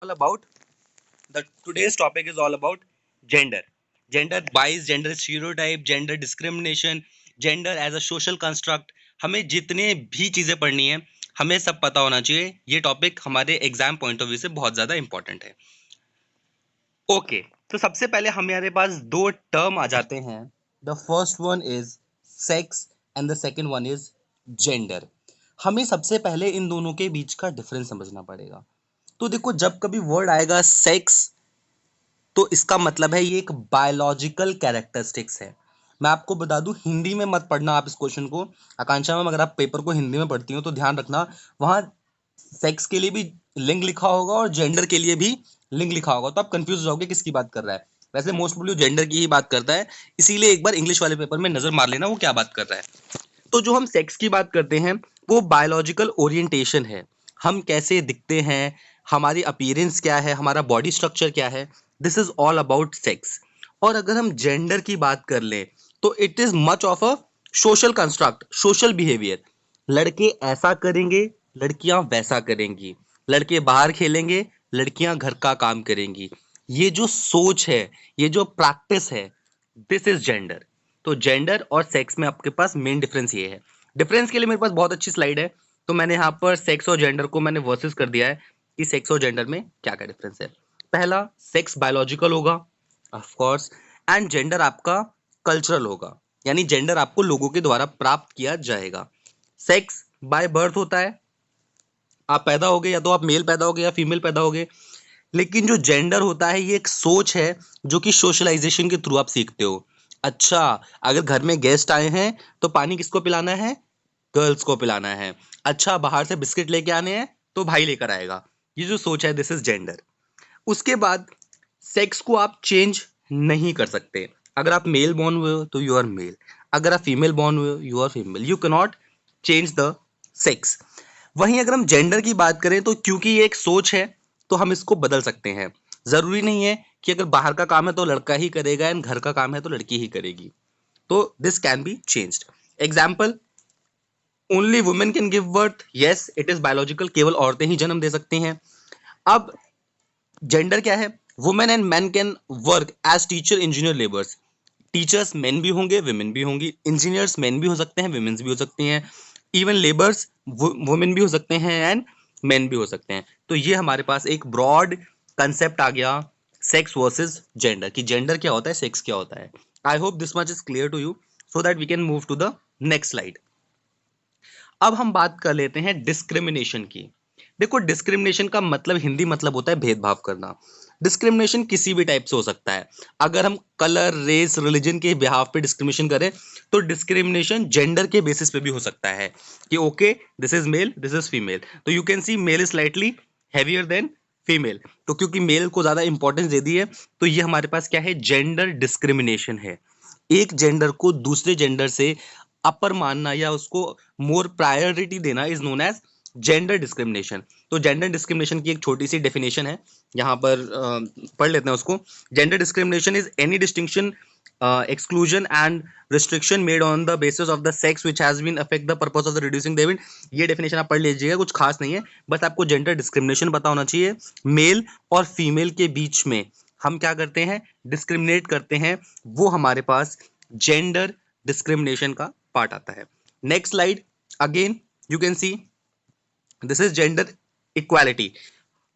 all about the today's topic is all about gender. Gender bias, gender stereotype, gender discrimination, gender as a social construct. हमें जितने भी चीजें पढ़नी है हमें सब पता होना चाहिए. ये टॉपिक हमारे एग्जाम पॉइंट ऑफ व्यू से बहुत ज्यादा इंपॉर्टेंट है. ओके, तो सबसे पहले हमारे पास दो टर्म आ जाते हैं. The first one is sex and the second one is gender. हमें सबसे पहले इन दोनों के बीच का डिफरेंस समझना पड़ेगा. तो देखो, जब कभी वर्ड आएगा सेक्स, तो इसका मतलब है ये एक बायोलॉजिकल कैरेक्टरिस्टिक्स है. मैं आपको बता दूं, हिंदी में मत पढ़ना आप इस क्वेश्चन को. आकांक्षा मैम, अगर आप पेपर को हिंदी में पढ़ती हो तो ध्यान रखना, वहां सेक्स के लिए भी लिंग लिखा होगा और जेंडर के लिए भी लिंग लिखा होगा, तो आप कंफ्यूज हो जाओगे किसकी बात कर रहा है. वैसे मोस्ट प्रोबेबली जेंडर की ही बात करता है, इसीलिए एक बार इंग्लिश वाले पेपर में नजर मार लेना वो क्या बात कर रहा है. तो जो हम सेक्स की बात करते हैं वो बायोलॉजिकल ओरिएंटेशन है. हम कैसे दिखते हैं, हमारी अपीयरेंस क्या है, हमारा बॉडी स्ट्रक्चर क्या है, this is all about sex. और अगर हम जेंडर की बात कर लें तो it is much of a social construct, social behaviour. लड़के ऐसा करेंगे, लड़कियां वैसा करेंगी. लड़के बाहर खेलेंगे, लड़कियां घर का काम करेंगी. ये जो सोच है, ये जो प्रैक्टिस है, दिस इज जेंडर. तो जेंडर और सेक्स में आपके पास मेन डिफरेंस ये है. डिफरेंस के लिए मेरे पास बहुत अच्छी स्लाइड है, तो मैंने यहाँ पर सेक्स और जेंडर को मैंने वर्सेस कर दिया है कि सेक्स और जेंडर में क्या क्या डिफरेंस है. पहला, सेक्स बायोलॉजिकल होगा ऑफ कोर्स, एंड जेंडर आपका कल्चरल होगा, यानी जेंडर आपको लोगों के द्वारा प्राप्त किया जाएगा. सेक्स बाय बर्थ होता है, आप पैदा हो गए, या तो आप मेल पैदा हो गए या फीमेल पैदा हो गए. लेकिन जो जेंडर होता है ये एक सोच है जो कि सोशलाइजेशन के थ्रू आप सीखते हो. अच्छा, अगर घर में गेस्ट आए हैं तो पानी किसको पिलाना है, गर्ल्स को पिलाना है. अच्छा, बाहर से बिस्किट लेके आने हैं तो भाई लेकर आएगा. ये जो सोच है, दिस इज जेंडर. उसके बाद सेक्स को आप चेंज नहीं कर सकते. अगर आप मेल बॉर्न हुए हो तो यू आर मेल, अगर आप फीमेल बॉर्न हुए हो you are female. You can not change the sex. वहीं अगर हम जेंडर की बात करें तो क्योंकि ये एक सोच है तो हम इसको बदल सकते हैं. जरूरी नहीं है कि अगर बाहर का काम है तो लड़का ही करेगा एंड घर का काम है तो लड़की ही करेगी. तो this can be changed. Example, only women can give birth. Yes, it is biological, केवल औरतें ही जन्म दे सकती हैं. अब जेंडर क्या है, women and man can work as teacher, engineer, labours. Teachers men भी होंगे, वुमेन भी होंगी. इंजीनियर्स मेन भी हो सकते हैं, वुमेन्स भी हो सकती हैं. इवन लेबर्स वुमेन भी हो सकते हैं एंड मेन भी हो सकते हैं. तो ये हमारे पास एक ब्रॉड कंसेप्ट आ गया, सेक्स वर्सेस जेंडर, कि जेंडर क्या होता है, सेक्स क्या होता है. I hope this much is clear to you, so that we can move to the next slide. अब हम बात कर लेते हैं डिस्क्रिमिनेशन की. देखो, डिस्क्रिमिनेशन का मतलब, हिंदी मतलब होता है भेदभाव करना. डिस्क्रिमिनेशन किसी भी टाइप से हो सकता है. अगर हम कलर, रेस, रिलीजन के बिहाफ पे डिस्क्रिमिनेशन करें तो डिस्क्रिमिनेशन जेंडर के बेसिस पे भी हो सकता है कि okay, this is male, this is female. तो you can see male is slightly heavier than female. तो क्योंकि मेल को ज्यादा इंपॉर्टेंस दे दी है, तो ये हमारे पास क्या है, जेंडर डिस्क्रिमिनेशन है. एक जेंडर को दूसरे जेंडर से अपर मानना या उसको मोर प्रायोरिटी देना is known age gender discrimination. तो जेंडर डिस्क्रिमिनेशन की एक छोटी सी डेफिनेशन है, यहाँ पर पढ़ लेते हैं उसको. Gender discrimination is any distinction, exclusion and restriction made on the basis of the sex which has been affect the purpose of the reducing the event. ये डेफिनेशन आप पढ़ लीजिएगा, कुछ खास नहीं है, बस आपको जेंडर डिस्क्रिमिनेशन पता होना चाहिए. मेल और फीमेल के बीच में हम क्या करते हैं, डिस्क्रिमिनेट करते हैं, वो हमारे पास जेंडर डिस्क्रिमिनेशन का पार्ट आता है. Next slide. Again you can see this is gender equality.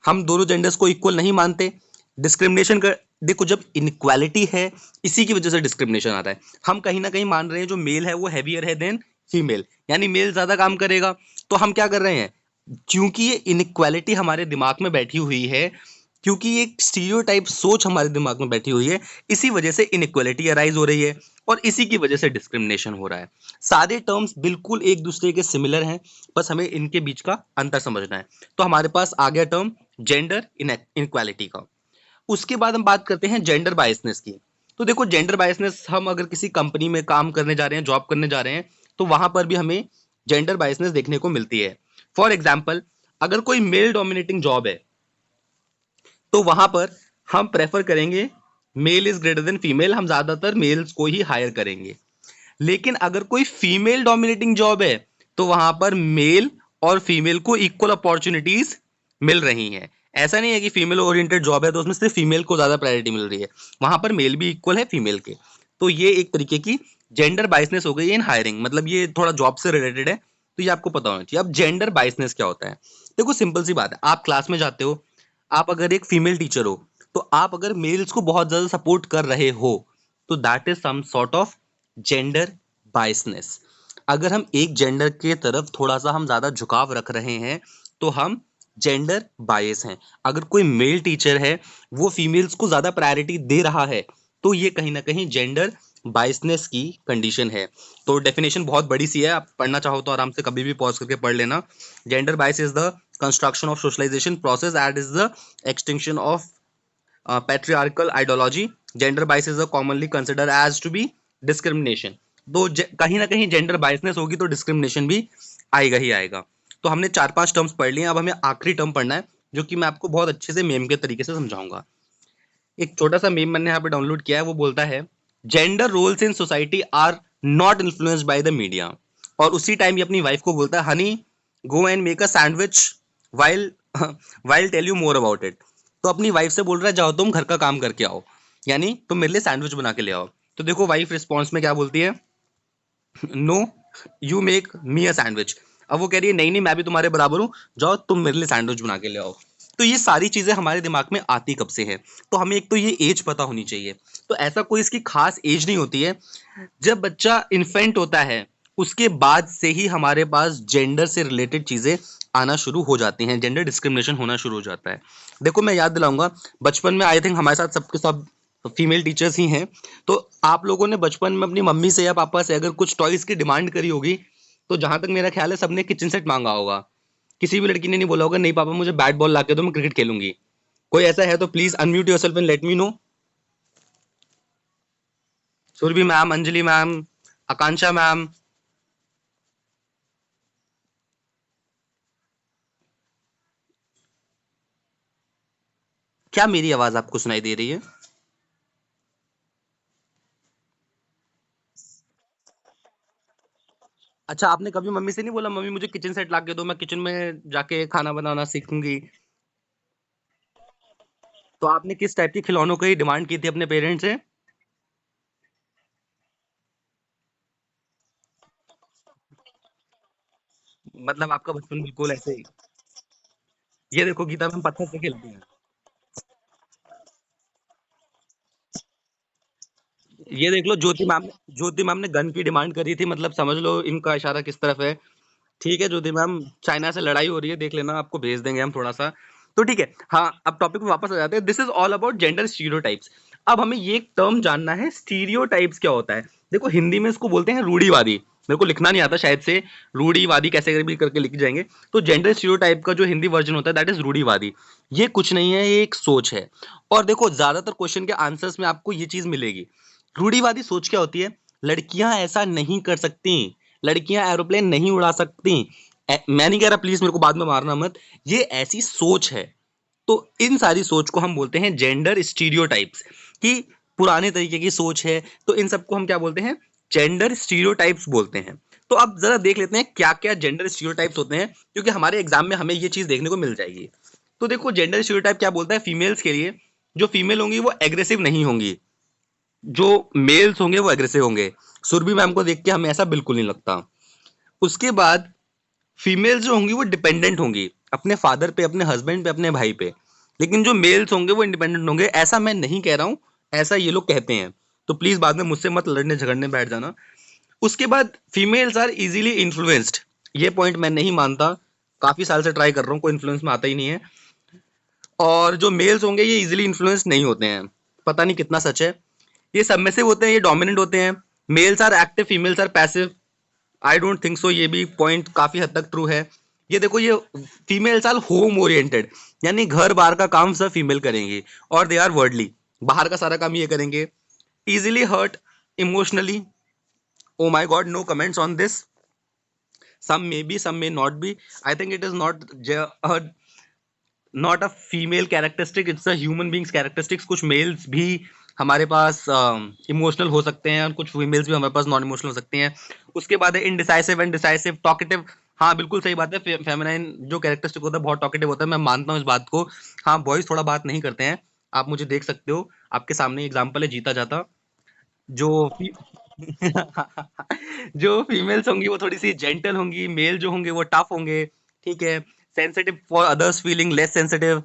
हम दोनों जेंडर्स को इक्वल नहीं मानते. डिस्क्रिमिनेशन कर, देखो, जब इनक्वालिटी है इसी की वजह से डिस्क्रिमिनेशन आता है. हम कहीं ना कहीं मान रहे हैं जो मेल है वो हैवियर है देन फीमेल, यानी मेल ज्यादा काम करेगा. तो हम क्या कर रहे हैं, क्योंकि ये इनक्वालिटी हमारे दिमाग में बैठी हुई है, क्योंकि ये स्टीरियोटाइप सोच हमारे दिमाग में बैठी हुई है, इसी वजह से इनक्वालिटी अराइज हो रही है और इसी की वजह से डिस्क्रिमिनेशन हो रहा है. सारे टर्म्स बिल्कुल एक दूसरे के सिमिलर हैं, बस हमें इनके बीच का अंतर समझना है. तो हमारे पास आ गया टर्म जेंडर इनक्वालिटी का. उसके बाद हम बात करते हैं जेंडर बायसनेस की. तो देखो, जेंडर बायसनेस, हम अगर किसी कंपनी में काम करने जा रहे हैं, जॉब करने जा रहे हैं, तो वहां पर भी हमें जेंडर बायसनेस देखने को मिलती है. फॉर एग्जाम्पल, अगर कोई मेल डोमिनेटिंग जॉब है तो वहां पर हम प्रेफर करेंगे male is greater than female, हम ज्यादातर मेल्स को ही हायर करेंगे. लेकिन अगर कोई फीमेल डोमिनेटिंग जॉब है तो वहां पर मेल और फीमेल को इक्वल अपॉर्चुनिटीज मिल रही हैं. ऐसा नहीं है कि फीमेल ओरिएंटेड जॉब है तो उसमें सिर्फ फीमेल को ज्यादा प्रायोरिटी मिल रही है, वहां पर मेल भी इक्वल है फीमेल के। तो ये एक तरीके की जेंडर बाइसनेस हो गई इन हायरिंग, मतलब ये थोड़ा जॉब से रिलेटेड है, तो ये आपको पता होना चाहिए। अब जेंडर बाइसनेस क्या होता है? देखो सिंपल सी बात है, आप क्लास में जाते हो, आप अगर एक फीमेल टीचर हो, तो आप अगर मेल्स को बहुत ज्यादा सपोर्ट कर रहे हो, तो that is some sort of gender biasness. अगर हम एक जेंडर के तरफ थोड़ा सा हम ज्यादा झुकाव रख रहे हैं, तो हम जेंडर बायस हैं। अगर कोई मेल टीचर है, वो फीमेल्स को ज्यादा प्रायोरिटी दे रहा है, तो ये कहीं ना कहीं जेंडर बाइसनेस की कंडीशन है। तो डेफिनेशन बहुत बड़ी सी है, आप पढ़ना चाहो तो आराम से कभी भी पॉज करके पढ़ लेना। Gender bias is the construction of socialisation process and is the extinction of patriarchal ideology. Gender bias is commonly considered as to be discrimination. तो कहीं ना कहीं जेंडर बायसनेस होगी तो डिस्क्रिमिनेशन भी आएगा ही आएगा। तो हमने 4-5 टर्म्स पढ़ लिए, अब हमें आखिरी टर्म पढ़ना है, जो कि मैं आपको बहुत अच्छे से मेम के तरीके से समझाऊंगा। एक छोटा सा मेम मैंने यहाँ पे डाउनलोड किया है, वो बोलता है gender roles in society are not influenced by the media. और उसी टाइम ये अपनी वाइफ को बोलता है, honey go and make a sandwich while while tell you more about it. तो अपनी वाइफ से बोल रहा है, जाओ तुम घर का काम करके आओ, यानी तुम मेरे लिए सैंडविच बना के ले आओ। तो देखो वाइफ रिस्पॉन्स में क्या बोलती है, no you make me a sandwich. अब वो कह रही है, नहीं नहीं मैं भी तुम्हारे बराबर हूँ, जाओ तुम मेरे लिए सैंडविच बना के ले आओ। तो ये सारी चीजें हमारे दिमाग में आती कब से है? तो हमें एक तो ये एज पता होनी चाहिए। तो ऐसा कोई इसकी खास एज नहीं होती है, जब बच्चा इन्फेंट होता है उसके बाद से ही हमारे पास जेंडर से रिलेटेड चीजें आना शुरू हो जाती हैं, जेंडर डिस्क्रिमिनेशन होना शुरू हो जाता है। देखो मैं याद दिलाऊंगा, बचपन में आई थिंक हमारे साथ सबके सब फीमेल टीचर्स ही हैं, तो आप लोगों ने बचपन में अपनी मम्मी से या पापा से अगर कुछ टॉयज की डिमांड करी होगी, तो जहां तक मेरा ख्याल है सबने किचन सेट मांगा होगा। किसी भी लड़की ने नहीं बोला होगा, नहीं पापा मुझे बैट बॉल ला के दो मैं क्रिकेट खेलूंगी। कोई ऐसा है तो please unmute yourself and let me know. Surbhi ma'am, Anjali ma'am, Akanksha ma'am. क्या मेरी आवाज आपको सुनाई दे रही है? अच्छा, आपने कभी मम्मी से नहीं बोला, मम्मी मुझे किचन सेट ला के दो, मैं किचन में जाके खाना बनाना सीखूंगी? तो आपने किस टाइप के खिलौनों की डिमांड की थी अपने पेरेंट्स से? मतलब आपका बचपन बिल्कुल ऐसे ही। ये देखो गीता मैम पत्थर से खेलती हैं। ये देख लो ज्योति मैम ने गन की डिमांड करी थी, मतलब समझ लो इनका इशारा किस तरफ है। ठीक है ज्योति मैम, चाइना से लड़ाई हो रही है, देख लेना, आपको भेज देंगे हम थोड़ा सा। तो ठीक है, हाँ अब टॉपिक पे वापस आ जाते हैं। This is all about gender stereotypes. अब हमें ये एक टर्म जानना है, स्टीरियोटाइप्स क्या होता है। देखो हिंदी में इसको बोलते हैं रूढ़िवादी। मेरे को लिखना नहीं आता शायद से, रूढ़िवादी कैसे भी करके लिख जाएंगे। तो जेंडर स्टीरियोटाइप का जो हिंदी वर्जन होता है दैट इज रूढ़िवादी। ये कुछ नहीं है, ये एक सोच है। और देखो ज्यादातर क्वेश्चन के आंसर्स में आपको ये चीज मिलेगी। रूढ़िवादी सोच क्या होती है? लड़कियां ऐसा नहीं कर सकती, लड़कियां एरोप्लेन नहीं उड़ा सकती। मैं नहीं कह रहा, प्लीज मेरे को बाद में मारना मत, ये ऐसी सोच है। तो इन सारी सोच को हम बोलते हैं जेंडर स्टीरियोटाइप्स, कि पुराने तरीके की सोच है, तो इन सबको हम क्या बोलते हैं? जेंडर स्टीरियोटाइप्स बोलते हैं। तो अब जरा देख लेते हैं क्या क्या जेंडर स्टीरियोटाइप्स होते हैं, क्योंकि हमारे एग्जाम में हमें ये चीज देखने को मिल जाएगी। तो देखो जेंडर स्टीरियोटाइप क्या बोलता है फीमेल्स के लिए, जो फीमेल होंगी वो एग्रेसिव नहीं होंगी, जो मेल्स होंगे वो एग्रेसिव होंगे। सुरभि मैम को देख के हमें ऐसा बिल्कुल नहीं लगता। उसके बाद फीमेल्स जो होंगी वो डिपेंडेंट होंगी अपने फादर पे, अपने हस्बैंड पे, अपने भाई पे। लेकिन जो मेल्स होंगे वो इंडिपेंडेंट होंगे, ऐसा मैं नहीं कह रहा हूं, ऐसा ये लोग कहते हैं। तो प्लीज बाद में मुझसे मत लड़ने झगड़ने बैठ जाना। उसके बाद फीमेल्स आर इजीली इन्फ्लुएंस्ड। ये पॉइंट मैं नहीं मानता, काफी साल से ट्राई कर रहा हूँ, कोई इन्फ्लुएंस में आता ही नहीं है। और जो मेल्स होंगे ये इजीली इन्फ्लुएंस नहीं होते हैं, पता नहीं कितना सच है। ये सबमिसिव होते हैं, ये डोमिनेंट होते हैं। Males are active, females are passive. I don't think so, ये भी पॉइंट काफी हद तक ट्रू है। ये देखो ये फीमेल्स आर होम ओरिएंटेड, यानी घर बाहर का काम सब फीमेल करेंगी। और दे आर वर्डली, बाहर का सारा काम ये करेंगे। Easily hurt emotionally, oh my god no comments on this. some may be, some may not be. I think it is not a female characteristic, it's a human beings characteristics। कुछ mails भी हमारे पास emotional हो सकते हैं और कुछ females भी हमारे पास नॉन इमोशनल हो सकती हैं। उसके बाद है इनडिसाइसिव एंड डिसाइसिव, टॉकेटिव। हाँ बिल्कुल सही बात है, फेमिनाइन जो कैरेक्टरिस्टिक होता है बहुत टॉकेटिव होता है, मैं मानता हूँ इस बात को। हाँ बॉयज थोड़ा बात नहीं करते हैं, आप मुझे देख सकते हो, आपके सामने एग्जाम्पल है जीता जाता। जो जो फीमेल्स होंगी वो थोड़ी सी जेंटल होंगी, मेल जो होंगे वो टफ होंगे, ठीक है, sensitive for others feeling less sensitive.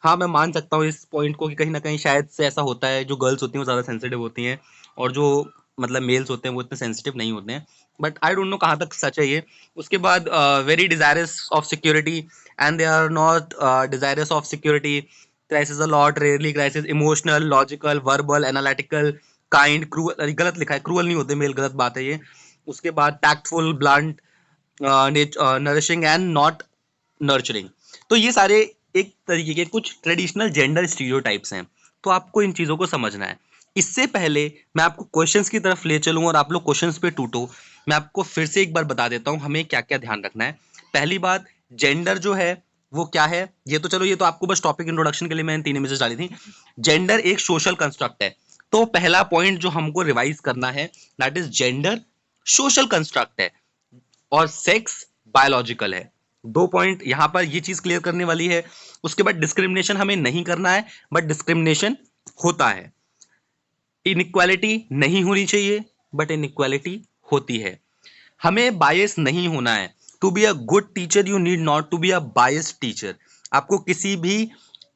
हाँ मैं मान सकता हूँ इस पॉइंट को कि कहीं ना कहीं शायद से ऐसा होता है, जो गर्ल्स होती हैं वो ज़्यादा सेंसिटिव होती हैं और जो मतलब मेल्स होते हैं वो इतने सेंसिटिव नहीं होते हैं, बट आई डोंट नो कहाँ तक सच है ये। उसके बाद very desirous of security and they are not desirous of security, crisis a lot, rarely crisis, emotional, logical, verbal, analytical, kind, cruel, गलत लिखा है, क्रूअल नहीं होते मेल, गलत बात है ये। उसके बाद tactful, blunt, nourishing and not nurturing. तो ये सारे एक तरीके के कुछ ट्रेडिशनल जेंडर स्टीरियोटाइप्स हैं, तो आपको इन चीज़ों को समझना है। इससे पहले मैं आपको क्वेश्चंस की तरफ ले चलूँ और आप लोग क्वेश्चंस पे टूटो, मैं आपको फिर से एक बार बता देता हूँ हमें क्या क्या ध्यान रखना है। पहली बात, जेंडर जो है वो क्या है, ये तो चलो ये तो आपको बस टॉपिक इंट्रोडक्शन के लिए मैंने 3 इमेजेस डाली थी। जेंडर एक सोशल कंस्ट्रक्ट है, तो पहला पॉइंट जो हमको रिवाइज करना है that is gender social construct है और सेक्स बायोलॉजिकल है। 2 पॉइंट यहाँ पर ये चीज क्लियर करने वाली है। उसके बाद डिस्क्रिमिनेशन हमें नहीं करना है, बट डिस्क्रिमिनेशन होता है। इनइक्वालिटी नहीं होनी चाहिए, बट इनइक्वालिटी होती है। हमें बायस नहीं होना है। To be a good teacher you need not to be a biased teacher. आपको किसी भी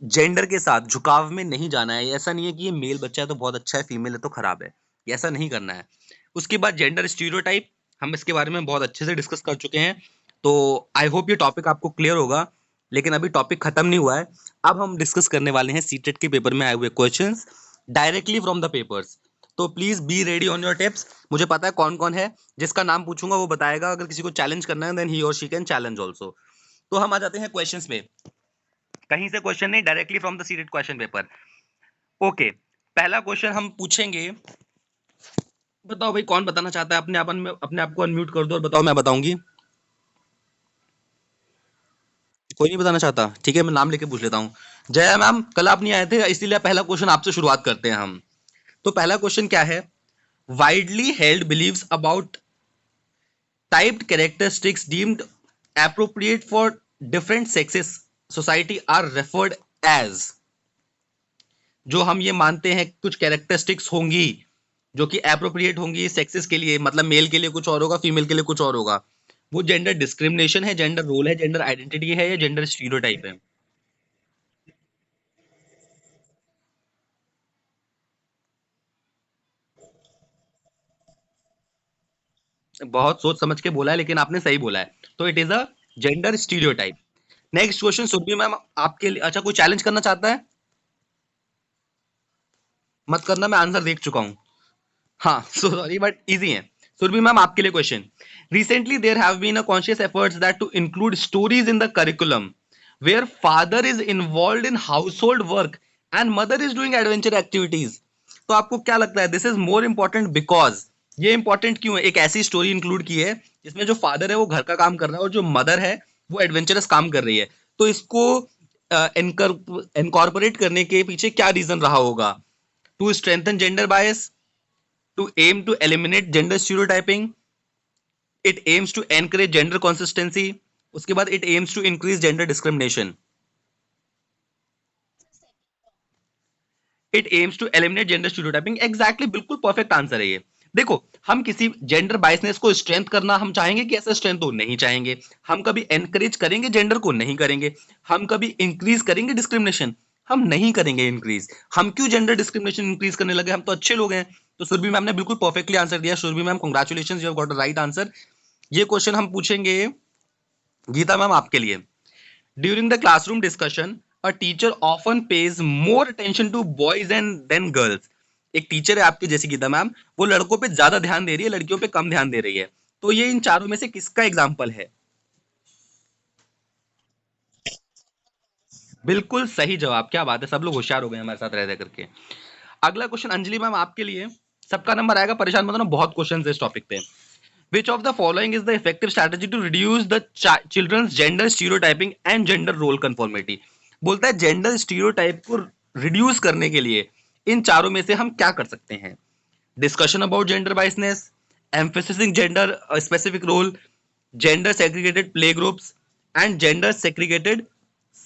जेंडर के साथ झुकाव में नहीं जाना है। ऐसा नहीं है कि ये मेल बच्चा है तो बहुत अच्छा है, फीमेल है तो खराब है, ऐसा नहीं करना है। उसके बाद जेंडर स्टीरियोटाइप, हम इसके बारे में बहुत अच्छे से डिस्कस कर चुके हैं, तो आई होप ये टॉपिक आपको क्लियर होगा। लेकिन अभी टॉपिक खत्म नहीं हुआ है, अब हम डिस्कस करने वाले हैं सीटेट के पेपर में आए हुए questions directly from the papers. तो please be ready on your tips. मुझे पता है कौन कौन है, जिसका नाम पूछूंगा वो बताएगा, अगर किसी को चैलेंज करना है देन ही और शी कैन चैलेंज ऑल्सो। तो हम आ जाते हैं क्वेश्चंस में, कहीं से क्वेश्चन नहीं, directly from the seated question paper. Okay, पहला क्वेश्चन हम पूछेंगे, बताओ भाई कौन बताना चाहता है, अपने आप को अनम्यूट कर दो और बताओ, मैं बताऊंगी। कोई नहीं बताना चाहता, ठीक है मैं नाम लेके पूछ लेता हूँ। जया मैम कल आप नहीं आए थे, इसीलिए पहला क्वेश्चन आपसे शुरुआत करते हैं हम। तो पहला क्वेश्चन क्या है, widely held beliefs about typed characteristics deemed appropriate for different sexes society are referred as। जो हम ये मानते हैं कुछ कैरेक्टरिस्टिक्स होंगी जो कि एप्रोप्रिएट होंगी सेक्सेस के लिए, मतलब मेल के लिए कुछ और होगा, फीमेल के लिए कुछ और होगा, वो जेंडर डिस्क्रिमिनेशन है, जेंडर रोल है, जेंडर आइडेंटिटी है, या जेंडर स्टीरियोटाइप है। बहुत सोच समझ के बोला है, लेकिन आपने सही बोला है, तो it is a gender stereotype. Next question Surbhi ma'am आपके लिए, अच्छा कोई चैलेंज करना चाहता है? मत करना, मैं आंसर देख चुका हूं। हाँ सो सॉरी बट इजी है। सुरभि मैम आपके लिए question, recently there have been a conscious efforts that to include stories in the curriculum where father is involve in household work and mother is doing adventure activities. तो आपको क्या लगता है this is more important because, ये important क्यों है, एक ऐसी स्टोरी इंक्लूड की है जिसमें जो फादर है वो घर का काम कर रहा है और जो मदर है वो एडवेंचरस काम कर रही है, तो इसको इनकॉर्पोरेट करने के पीछे क्या रीजन रहा होगा? To strengthen gender bias, to aim to eliminate gender stereotyping, it aims to encourage gender consistency, उसके बाद it aims to increase gender discrimination, it aims to eliminate gender stereotyping। exactly बिल्कुल perfect answer है ये। देखो, हम किसी gender biasness को strength करना हम चाहेंगे कि ऐसा स्ट्रेंथ हो, नहीं चाहेंगे। हम कभी एनकरेज करेंगे जेंडर को, नहीं करेंगे। हम कभी इंक्रीज करेंगे डिस्क्रिमिनेशन, हम नहीं करेंगे इंक्रीज। हम क्यों जेंडर डिस्क्रिमिनेशन इंक्रीज करने लगे, हम तो अच्छे लोग हैं। तो सुरभि मैम ने बिल्कुल परफेक्टली आंसर दिया। Surbhi ma'am congratulations, you have got the right answer. ये क्वेश्चन हम पूछेंगे गीता मैम आपके लिए। During the classroom discussion a teacher often pays more attention to boys and than girls. एक टीचर है आपकी जैसी गीता मैम, वो लड़कों पे ज्यादा ध्यान दे रही है, लड़कियों पे कम ध्यान दे रही है। तो ये इन चारों में से किसका एग्जाम्पल है? बिल्कुल सही जवाब, क्या बात है, सब लोग होशियार हो गए हमारे साथ रह रह करके। अगला क्वेश्चन अंजलि मैम आपके लिए, सबका नंबर आएगा, परेशान मत होना, बहुत क्वेश्चन है इस टॉपिक पे। Which of the following is the effective strategy to reduce the children's gender stereotyping and gender role conformity? बोलता है जेंडर स्टीरियोटाइप को रिड्यूस करने के लिए इन चारों में से हम क्या कर सकते हैं? Discussion about gender biasness, emphasising gender specific role, gender segregated play groups and gender segregated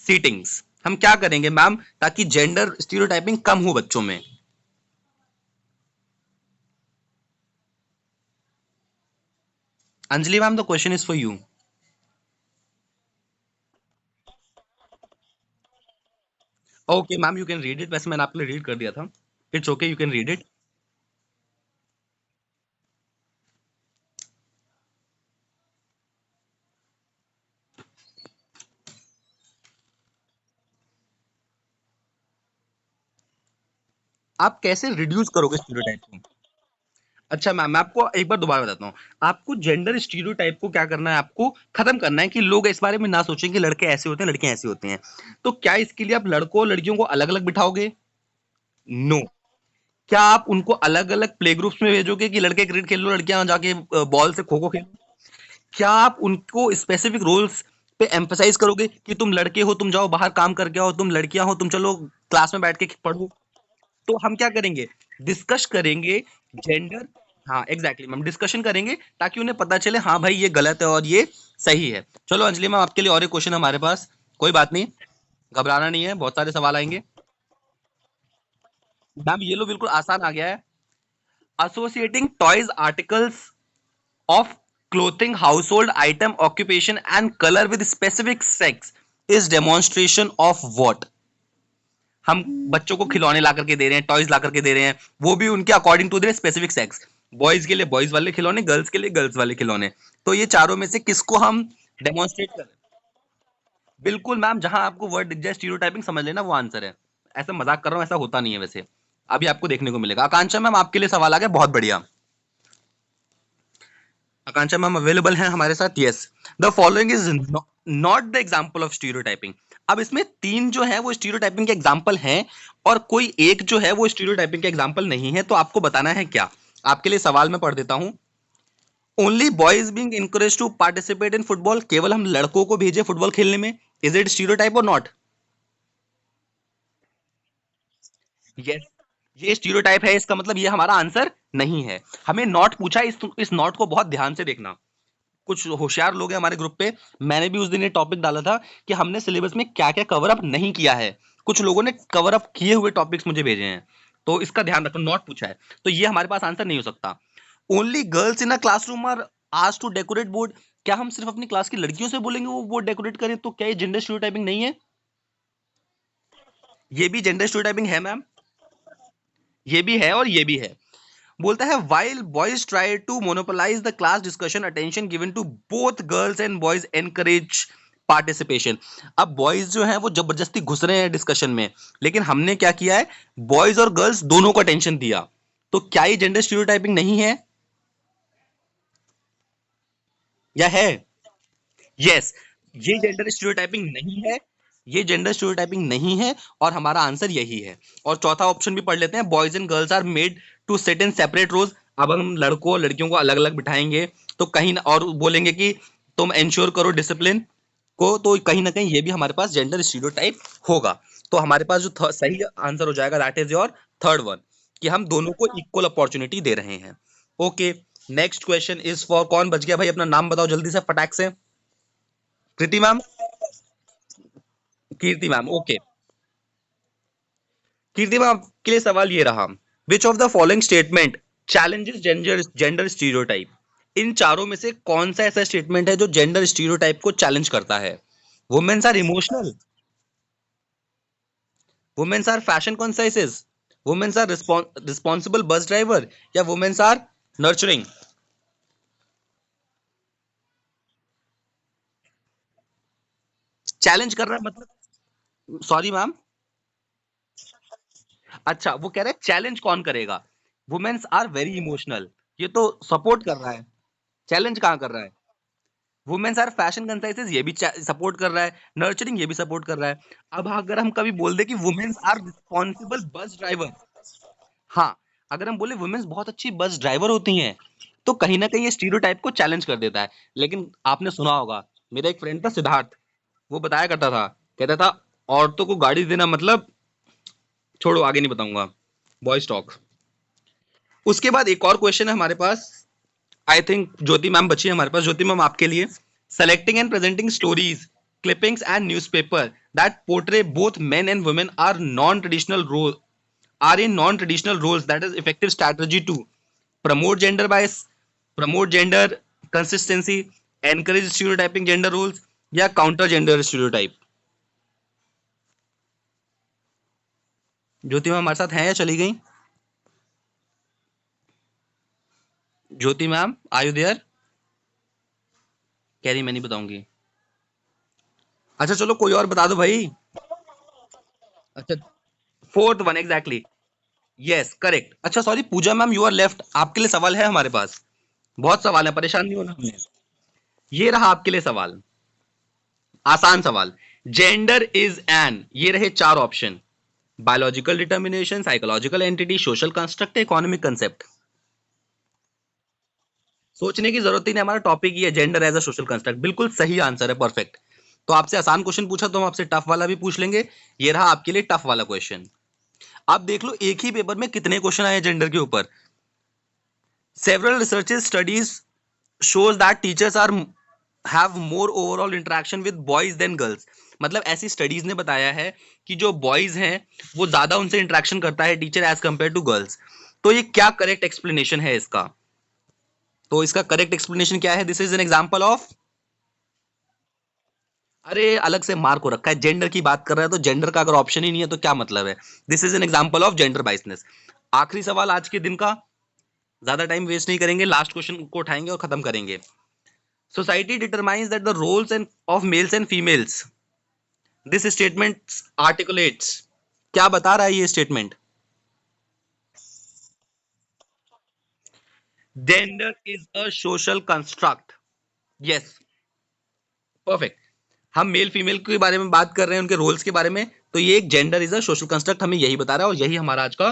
seatings. हम क्या करेंगे मैम ताकि जेंडर स्टीरियोटाइपिंग कम हो बच्चों में? Anjali ma'am, the question is for you. Okay ma'am, you can read it. वैसे मैंने आपके लिए रीड कर दिया था। It's okay, you can read it. आप कैसे रिड्यूस करोगे स्टीरियोटाइप को? अच्छा मैम, मैं आपको एक बार दोबारा बताता हूँ। आपको जेंडर स्टीरियोटाइप को क्या करना है, आपको खत्म करना है कि लोग इस बारे में ना सोचें कि लड़के ऐसे होते हैं लड़कियां ऐसी होती हैं। तो क्या इसके लिए आप लड़कों और लड़कियों को अलग अलग बिठाओगे? नो। क्या आप उनको अलग अलग प्ले ग्रुप्स में भेजोगे कि लड़के क्रिकेट खेल लो, लड़कियां जाके बॉल से खो खो खेलो? क्या आप उनको स्पेसिफिक रोल्स पे एम्फसाइज करोगे कि तुम लड़के हो तुम जाओ बाहर काम करके आओ, तुम लड़कियां हो तुम चलो क्लास में बैठ के पढ़ो? तो हम क्या करेंगे, डिस्कस करेंगे जेंडर। हाँ एग्जैक्टली मैम, डिस्कशन करेंगे ताकि उन्हें पता चले हाँ भाई ये गलत है और ये सही है। चलो अंजलि मैम, आपके लिए और एक क्वेश्चन हमारे पास। कोई बात नहीं, घबराना नहीं है, बहुत सारे सवाल आएंगे। मैम ये लो, बिल्कुल आसान आ गया है। Associating toys articles of clothing, household item, occupation and color with specific sex is demonstration of what? हम बच्चों को खिलौने ला करके दे रहे हैं, टॉयज ला करके दे रहे हैं, वो भी उनके according to their specific sex. Boys के लिए बॉयज वाले खिलौने, गर्ल्स के लिए गर्ल्स वाले खिलौने। तो ये चारों में से किसको हम डेमोन्स्ट्रेट कर रहे हैं? बिल्कुल मैम, जहां आपको वर्ड दिख जाए स्टीरियोटाइपिंग समझ लेना वो आंसर है। ऐसा मजाक कर रहा हूं, ऐसा होता नहीं है वैसे। अभी आपको देखने को मिलेगा। आकांक्षा मैम, आपके लिए सवाल आ गया, बहुत बढ़िया। आकांक्षा मैम अवेलेबल है हमारे साथ? Yes. The following is not the example of stereotyping. अब इसमें तीन जो है वो स्टीरियोटाइपिंग के एग्जाम्पल हैं और कोई एक जो है वो स्टीरियोटाइपिंग के एग्जाम्पल नहीं है। तो आपको बताना है क्या। आपके लिए सवाल मैं पढ़ देता हूं। Only boys being encourage to participate in football, केवल हम लड़कों को भेजे फुटबॉल खेलने में, इज इट स्टीरियोटाइप और नॉट? यस। ये स्टीरियोटाइप है, इसका मतलब ये हमारा आंसर नहीं है। हमें नॉट पूछा, इस नॉट को बहुत ध्यान से देखना। कुछ होशियार लोग हैं हमारे ग्रुप पे। मैंने भी उस दिन ये टॉपिक डाला था कि हमने सिलेबस में क्या क्या कवर अप नहीं किया है। कुछ लोगों ने कवर अप किए हुए टॉपिक्स मुझे भेजे हैं। तो इसका ध्यान रखो, नॉट पूछा है तो ये हमारे पास आंसर नहीं हो सकता। Only girls in a classroom are asked to decorate board. क्या हम सिर्फ अपनी क्लास की लड़कियों से बोलेंगे वो बोर्ड डेकोरेट करें? तो क्या ये जेंडर स्टीरियोटाइपिंग नहीं है? ये भी जेंडर स्टीरियोटाइपिंग है मैम। ये भी है और ये भी है। बोलता है while boys try to monopolize the class discussion, attention given to both girls and boys encourage participation. अब बॉयज जो है वो जबरदस्ती घुस रहे हैं डिस्कशन में, लेकिन हमने क्या किया है, बॉयज और गर्ल्स दोनों को अटेंशन दिया। तो क्या ये जेंडर स्टीरियोटाइपिंग नहीं है या है? यस। ये जेंडर स्टीरियोटाइपिंग नहीं है। ये जेंडर स्टीरियोटाइपिंग नहीं है और हमारा आंसर यही है। और चौथा ऑप्शन भी पढ़ लेते हैं, boys and girls are made to sit in separate rows. अब हम लड़कों और लड़कियों को अलग अलग बिठाएंगे तो कहीं ना, और बोलेंगे कि तुम इंश्योर करो डिसिप्लिन को, तो कहीं ना कहीं ये भी हमारे पास जेंडर स्टीरियोटाइप होगा। तो हमारे पास जो सही आंसर हो जाएगा that is your third one, कि हम दोनों को इक्वल अपॉर्चुनिटी दे रहे हैं। Okay, next question is for, कौन बच गया भाई? अपना नाम बताओ जल्दी से फटाक से। Kriti ma'am. Kirti ma'am, okay. Kirti ma'am के लिए सवाल ये रहा, which of the following statement challenges gender stereotype? इन चारों में से कौन सा ऐसा स्टेटमेंट है जो जेंडर स्टीरियोटाइप को चैलेंज करता है? Womens are emotional, womens are fashion conscious, womens are responsible bus driver, या वुमेन्स आर नर्चरिंग? चैलेंज कर रहा है मतलब, सॉरी मैम। अच्छा, वो कह रहा है चैलेंज कौन करेगा? वुमेन्स आर वेरी इमोशनल, ये तो सपोर्ट कर रहा है। चैलेंज कहां कर रहा है? वुमेन्स आर फैशन कंसाइजेस, ये भी सपोर्ट कर रहा है। नर्चरिंग, ये भी सपोर्ट कर रहा है। अब अगर हम कभी बोल दे कि womens are responsible bus driver, हाँ, अगर हम बोले वुमेन्स बहुत अच्छी बस ड्राइवर होती हैं, तो कहीं ना कहीं ये स्टीरियोटाइप को चैलेंज कर देता है। लेकिन आपने सुना होगा, मेरा एक फ्रेंड था सिद्धार्थ, वो बताया करता था, कहता था औरतों को गाड़ी देना मतलब, छोड़ो आगे नहीं बताऊंगा, बॉयज टॉक। उसके बाद एक और क्वेश्चन है हमारे पास। आई थिंक ज्योति मैम बची है हमारे पास। ज्योति मैम आपके लिए, Selecting and presenting stories, clippings, and newspaper that portray both men and women are in non-traditional roles. That is effective strategy to promote gender bias, promote gender consistency, encourage stereotyping gender roles, या counter gender stereotype. ज्योति ma'am हमारे साथ हैं या चली गई? ज्योति ma'am are you there? कह रही मैं नहीं बताऊंगी. अच्छा चलो कोई और बता दो भाई. अच्छा fourth one exactly. Yes correct. अच्छा sorry Pooja ma'am you are left. आपके लिए सवाल है हमारे पास. बहुत सवाल है, परेशान नहीं होना हमने. ये रहा आपके लिए सवाल. आसान सवाल. जेंडर इज एन, ये रहे चार option. Biological determination, psychological entity, social construct, economic concept. सोचने की जरूरत ही नहीं, हमारा टॉपिक ही है gender as a social construct. बिल्कुल सही आंसर है, परफेक्ट. तो आपसे आसान क्वेश्चन पूछा तो हम आपसे टफ वाला भी पूछ लेंगे. ये रहा आपके लिए टफ वाला क्वेश्चन. आप देख लो एक ही पेपर में कितने क्वेश्चन आए जेंडर के ऊपर. Several researches studies shows that teachers are have more overall interaction with boys than girls. मतलब ऐसी स्टडीज ने बताया है कि जो बॉयज हैं वो ज्यादा उनसे इंटरेक्शन करता है teacher as compare to girls. तो ये क्या करेक्ट एक्सप्लेनेशन है इसका? तो इसका करेक्ट एक्सप्लेनेशन क्या है? This is an example of. अरे अलग से मार्क हो रखा है, जेंडर की बात कर रहा है तो जेंडर का अगर ऑप्शन ही नहीं है तो क्या मतलब है? This is an example of gender बाइसनेस. आखिरी सवाल आज के दिन का, ज्यादा टाइम वेस्ट नहीं करेंगे, लास्ट क्वेश्चन को उठाएंगे और खत्म करेंगे. Society determines that the roles of males and females. This statement articulates. क्या बता रहा है ये statement? Gender is a social construct. Yes, perfect. हम मेल फीमेल के बारे में बात कर रहे हैं, उनके रोल्स के बारे में, तो ये एक gender is a social construct हमें यही बता रहा है और यही हमारा आज का